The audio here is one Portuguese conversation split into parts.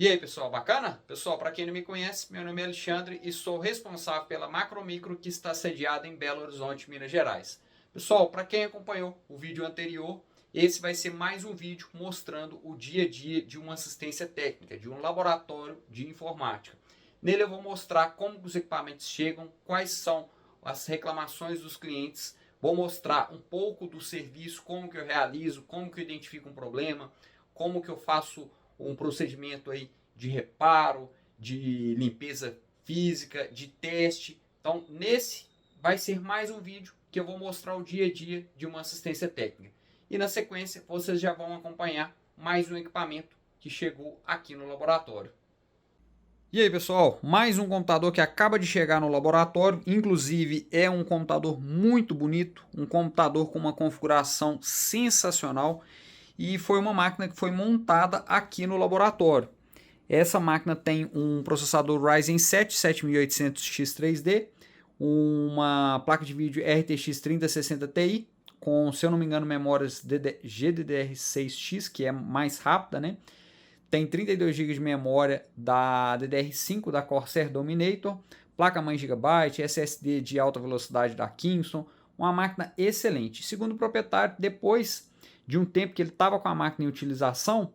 E aí, pessoal, bacana? Pessoal, para quem não me conhece, meu nome é Alexandre e sou responsável pela Macromicro que está sediada em Belo Horizonte, Minas Gerais. Pessoal, para quem acompanhou o vídeo anterior, esse vai ser mais um vídeo mostrando o dia a dia de uma assistência técnica, de um laboratório de informática. Nele eu vou mostrar como os equipamentos chegam, quais são as reclamações dos clientes, vou mostrar um pouco do serviço, como que eu realizo, como que eu identifico um problema, como que eu faço um procedimento aí de reparo, de limpeza física, de teste. Então, nesse vai ser mais um vídeo que eu vou mostrar o dia a dia de uma assistência técnica. E na sequência, vocês já vão acompanhar mais um equipamento que chegou aqui no laboratório. E aí, pessoal, mais um computador que acaba de chegar no laboratório, inclusive é um computador muito bonito, um computador com uma configuração sensacional e foi uma máquina que foi montada aqui no laboratório. Essa máquina tem um processador Ryzen 7 7800X3D, uma placa de vídeo RTX 3060 Ti, com, se eu não me engano, memórias GDDR6X, que é mais rápida, né? Tem 32 GB de memória da DDR5 da Corsair Dominator, placa-mãe GB, SSD de alta velocidade da Kingston, uma máquina excelente. Segundo o proprietário, depois de um tempo que ele estava com a máquina em utilização,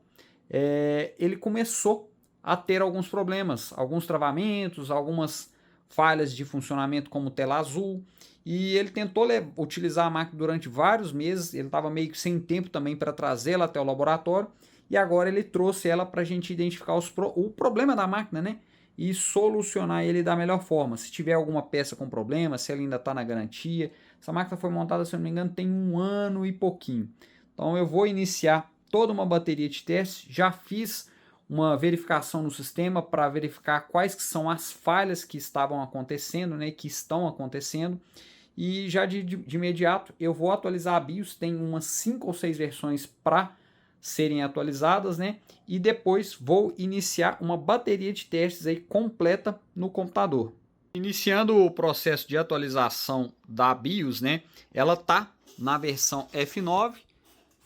ele começou a ter alguns problemas, alguns travamentos, algumas falhas de funcionamento como tela azul, e ele tentou utilizar a máquina durante vários meses, ele estava meio que sem tempo também para trazê-la até o laboratório, e agora ele trouxe ela para a gente identificar o problema da máquina, né? E solucionar ele da melhor forma. Se tiver alguma peça com problema, se ela ainda está na garantia. Essa máquina foi montada, se eu não me engano, tem 1 ano e pouquinho. Então eu vou iniciar toda uma bateria de testes. Já fiz uma verificação no sistema para verificar quais que são as falhas que estavam acontecendo, né? Que estão acontecendo. E já de imediato eu vou atualizar a BIOS. Tem umas 5 ou 6 versões para serem atualizadas, né? E depois vou iniciar uma bateria de testes aí completa no computador. Iniciando o processo de atualização da BIOS, né? Ela tá na versão F9.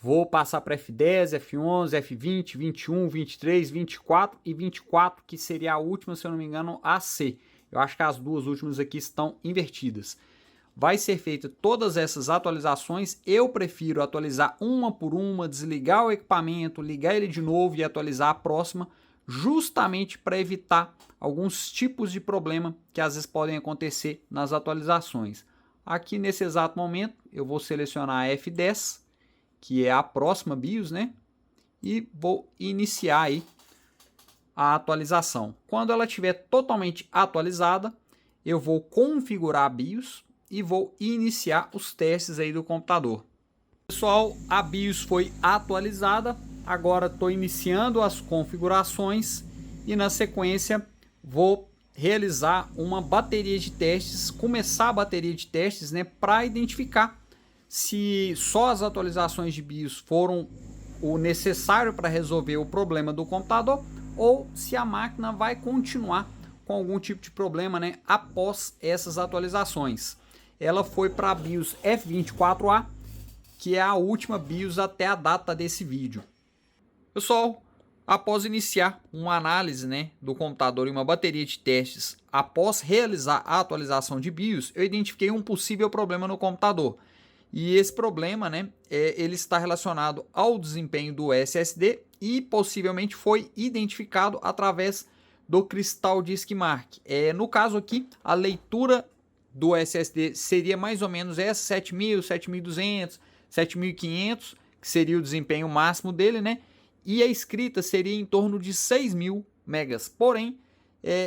Vou passar para F10, F11, F20, 21, 23, 24 e 24, que seria a última, se eu não me engano, a C. Eu acho que as duas últimas aqui estão invertidas. Vai ser feita todas essas atualizações. Eu prefiro atualizar uma por uma, desligar o equipamento, ligar ele de novo e atualizar a próxima, justamente para evitar alguns tipos de problema que às vezes podem acontecer nas atualizações. Aqui nesse exato momento eu vou selecionar a F10, que é a próxima BIOS, né? E vou iniciar aí a atualização. Quando ela estiver totalmente atualizada, eu vou configurar a BIOS e vou iniciar os testes aí do computador. Pessoal, a BIOS foi atualizada, agora estou iniciando as configurações e na sequência vou realizar uma bateria de testes, começar a bateria de testes, né, para identificar se só as atualizações de BIOS foram o necessário para resolver o problema do computador ou se a máquina vai continuar com algum tipo de problema, né, após essas atualizações. Ela foi para a BIOS F24A, que é a última BIOS até a data desse vídeo. Pessoal, após iniciar uma análise, né, do computador e uma bateria de testes, após realizar a atualização de BIOS, eu identifiquei um possível problema no computador. E esse problema, né, ele está relacionado ao desempenho do SSD e possivelmente foi identificado através do Crystal Disk Mark. No caso aqui, a leitura do SSD seria mais ou menos essa, 7000, 7200, 7500, que seria o desempenho máximo dele, né? E a escrita seria em torno de 6000 megas. Porém,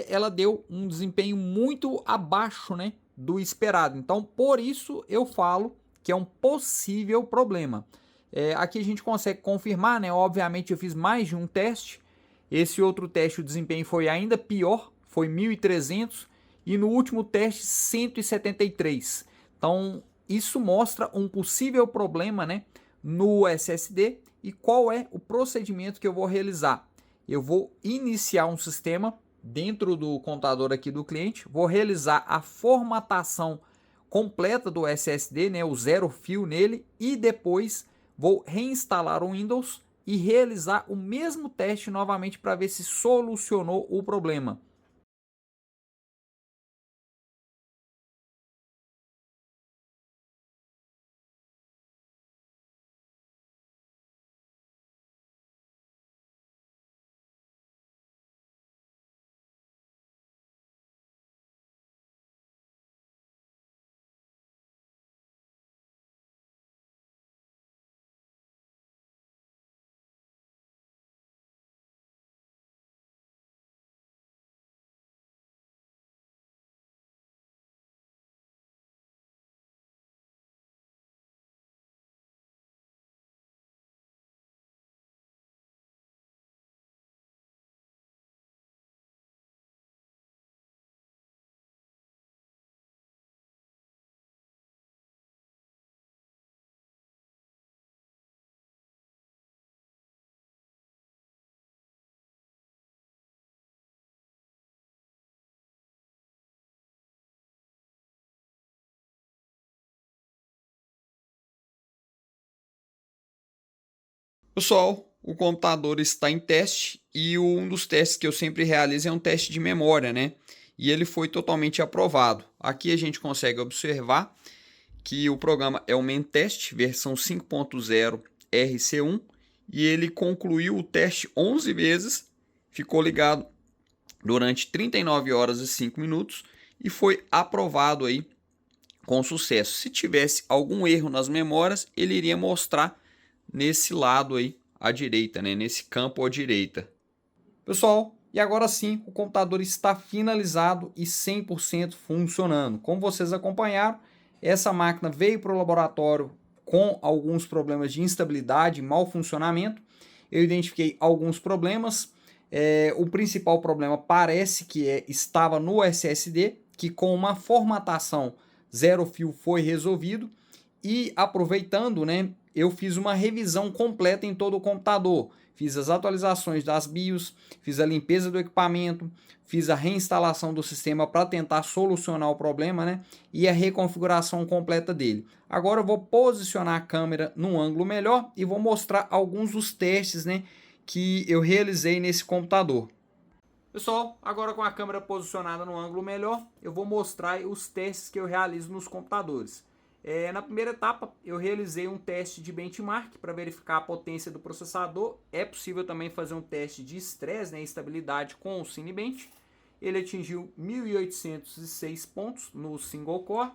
ela deu um desempenho muito abaixo, né, do esperado. Então, por isso eu falo que é um possível problema. Aqui a gente consegue confirmar, né? Obviamente eu fiz mais de um teste. Esse outro teste, o desempenho foi ainda pior, foi 1300 e no último teste 173. Então isso mostra um possível problema, né, no SSD. E qual é o procedimento que eu vou realizar? Eu vou iniciar um sistema dentro do computador aqui do cliente, vou realizar a formatação completa do SSD, né, o zero fio nele, e depois vou reinstalar o Windows e realizar o mesmo teste novamente para ver se solucionou o problema. Pessoal, o computador está em teste e um dos testes que eu sempre realizo é um teste de memória, né? E ele foi totalmente aprovado. Aqui a gente consegue observar que o programa é o Mentest versão 5.0 RC1 e ele concluiu o teste 11 vezes, ficou ligado durante 39 horas e 5 minutos e foi aprovado aí com sucesso. Se tivesse algum erro nas memórias, ele iria mostrar nesse lado aí à direita, né? Nesse campo à direita. Pessoal, e agora sim, o computador está finalizado e 100% funcionando. Como vocês acompanharam, essa máquina veio para o laboratório com alguns problemas de instabilidade e mau funcionamento. Eu identifiquei alguns problemas. O principal problema parece que estava no SSD, que com uma formatação zero fio foi resolvido. E aproveitando, né, eu fiz uma revisão completa em todo o computador. Fiz as atualizações das BIOS, fiz a limpeza do equipamento, fiz a reinstalação do sistema para tentar solucionar o problema, né? E a reconfiguração completa dele. Agora eu vou posicionar a câmera num ângulo melhor e vou mostrar alguns dos testes, né, que eu realizei nesse computador. Pessoal, agora com a câmera posicionada no ângulo melhor, eu vou mostrar os testes que eu realizo nos computadores. Na primeira etapa, eu realizei um teste de benchmark para verificar a potência do processador. É possível também fazer um teste de estresse, né, estabilidade com o Cinebench. Ele atingiu 1.806 pontos no single core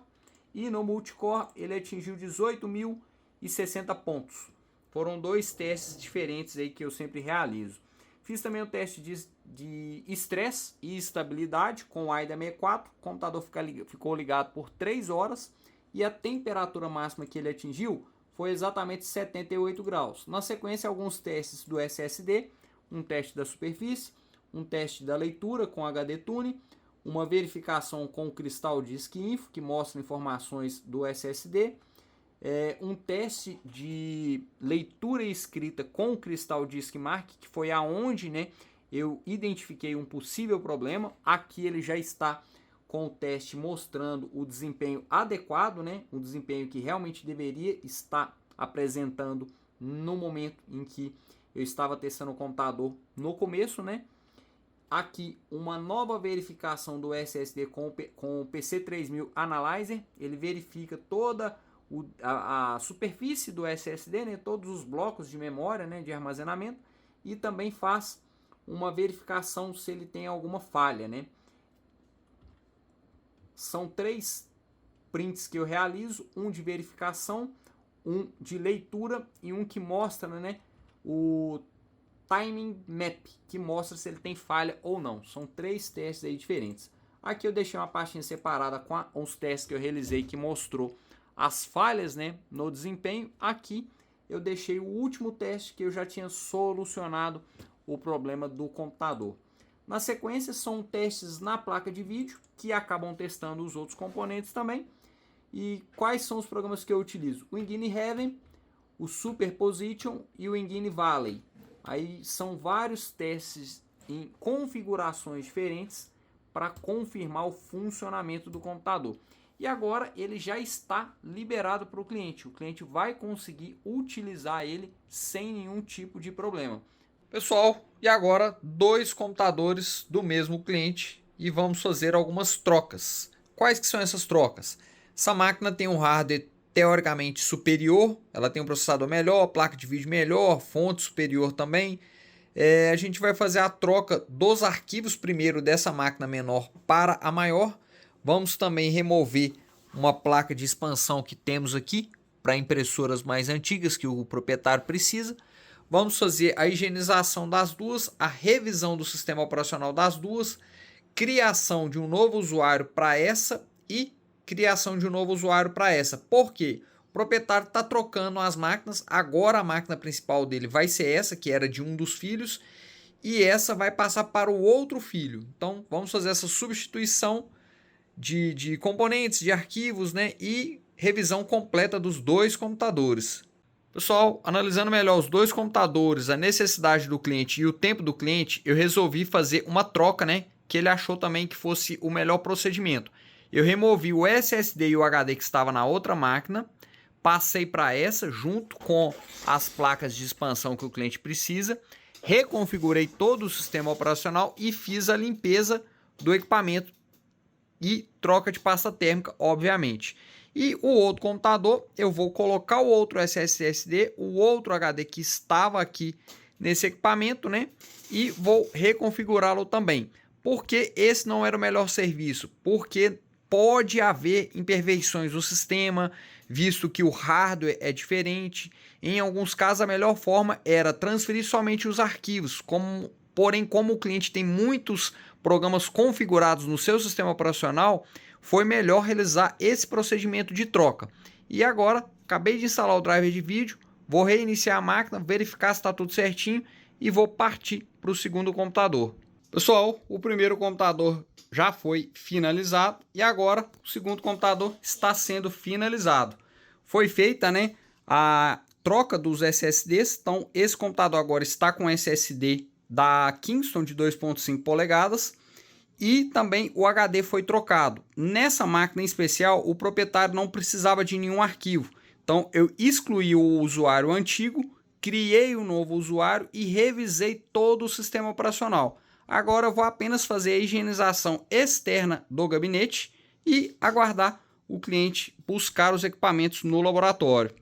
e no multicore ele atingiu 18.060 pontos. Foram dois testes diferentes aí que eu sempre realizo. Fiz também o teste de estresse e estabilidade com o AIDA 64. O computador ficou ligado por 3 horas e a temperatura máxima que ele atingiu foi exatamente 78 graus. Na sequência, alguns testes do SSD, um teste da superfície, um teste da leitura com HD Tune, uma verificação com o Crystal Disk Info, que mostra informações do SSD, um teste de leitura e escrita com o Crystal Disk Mark, que foi aonde, né, eu identifiquei um possível problema. Aqui ele já está com o teste mostrando o desempenho adequado, né, o desempenho que realmente deveria estar apresentando no momento em que eu estava testando o computador no começo, né. Aqui uma nova verificação do SSD com o PC3000 Analyzer. Ele verifica toda a superfície do SSD, né, todos os blocos de memória, né, de armazenamento, e também faz uma verificação se ele tem alguma falha, né. São 3 prints que eu realizo, um de verificação, um de leitura e um que mostra, né, o timing map, que mostra se ele tem falha ou não. São 3 testes aí diferentes. Aqui eu deixei uma pastinha separada com os testes que eu realizei que mostrou as falhas, né, no desempenho. Aqui eu deixei o último teste que eu já tinha solucionado o problema do computador. Na sequência são testes na placa de vídeo que acabam testando os outros componentes também. E quais são os programas que eu utilizo? O Engine Heaven, o Superposition e o Engine Valley. Aí são vários testes em configurações diferentes para confirmar o funcionamento do computador. e agora ele já está liberado para o cliente. O cliente vai conseguir utilizar ele sem nenhum tipo de problema. Pessoal, e agora 2 computadores do mesmo cliente e vamos fazer algumas trocas. Quais que são essas trocas? Essa máquina tem um hardware teoricamente superior, ela tem um processador melhor, placa de vídeo melhor, fonte superior também. A gente vai fazer a troca dos arquivos primeiro dessa máquina menor para a maior. Vamos também remover uma placa de expansão que temos aqui para impressoras mais antigas que o proprietário precisa. Vamos fazer a higienização das duas, a revisão do sistema operacional das duas, criação de um novo usuário para essa e criação de um novo usuário para essa. Por quê? O proprietário está trocando as máquinas, agora a máquina principal dele vai ser essa, que era de um dos filhos, e essa vai passar para o outro filho. Então vamos fazer essa substituição de componentes, de arquivos, né? E revisão completa dos 2 computadores. Pessoal, analisando melhor os 2 computadores, a necessidade do cliente e o tempo do cliente, eu resolvi fazer uma troca, né? Que ele achou também que fosse o melhor procedimento. Eu removi o SSD e o HD que estava na outra máquina, passei para essa junto com as placas de expansão que o cliente precisa, reconfigurei todo o sistema operacional e fiz a limpeza do equipamento e troca de pasta térmica, obviamente. E o outro computador, eu vou colocar o outro SSD, o outro HD que estava aqui nesse equipamento, né? E vou reconfigurá-lo também. Porque esse não era o melhor serviço? Porque pode haver imperfeições no sistema, visto que o hardware é diferente. Em alguns casos, a melhor forma era transferir somente os arquivos. Porém, como o cliente tem muitos programas configurados no seu sistema operacional, foi melhor realizar esse procedimento de troca. E agora, acabei de instalar o driver de vídeo, vou reiniciar a máquina, verificar se está tudo certinho e vou partir para o segundo computador. Pessoal, o primeiro computador já foi finalizado e agora o segundo computador está sendo finalizado. Foi feita, né, a troca dos SSDs, então esse computador agora está com SSD da Kingston de 2.5 polegadas e também o HD foi trocado. Nessa máquina em especial, o proprietário não precisava de nenhum arquivo, então eu excluí o usuário antigo, criei um novo usuário e revisei todo o sistema operacional. Agora eu vou apenas fazer a higienização externa do gabinete e aguardar o cliente buscar os equipamentos no laboratório.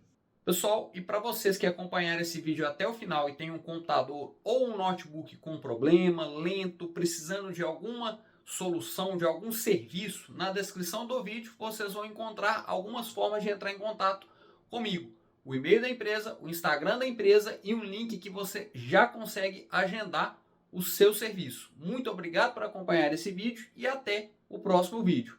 Pessoal, e para vocês que acompanharam esse vídeo até o final e tem um computador ou um notebook com problema, lento, precisando de alguma solução, de algum serviço, na descrição do vídeo vocês vão encontrar algumas formas de entrar em contato comigo. O e-mail da empresa, o Instagram da empresa e um link que você já consegue agendar o seu serviço. Muito obrigado por acompanhar esse vídeo e até o próximo vídeo.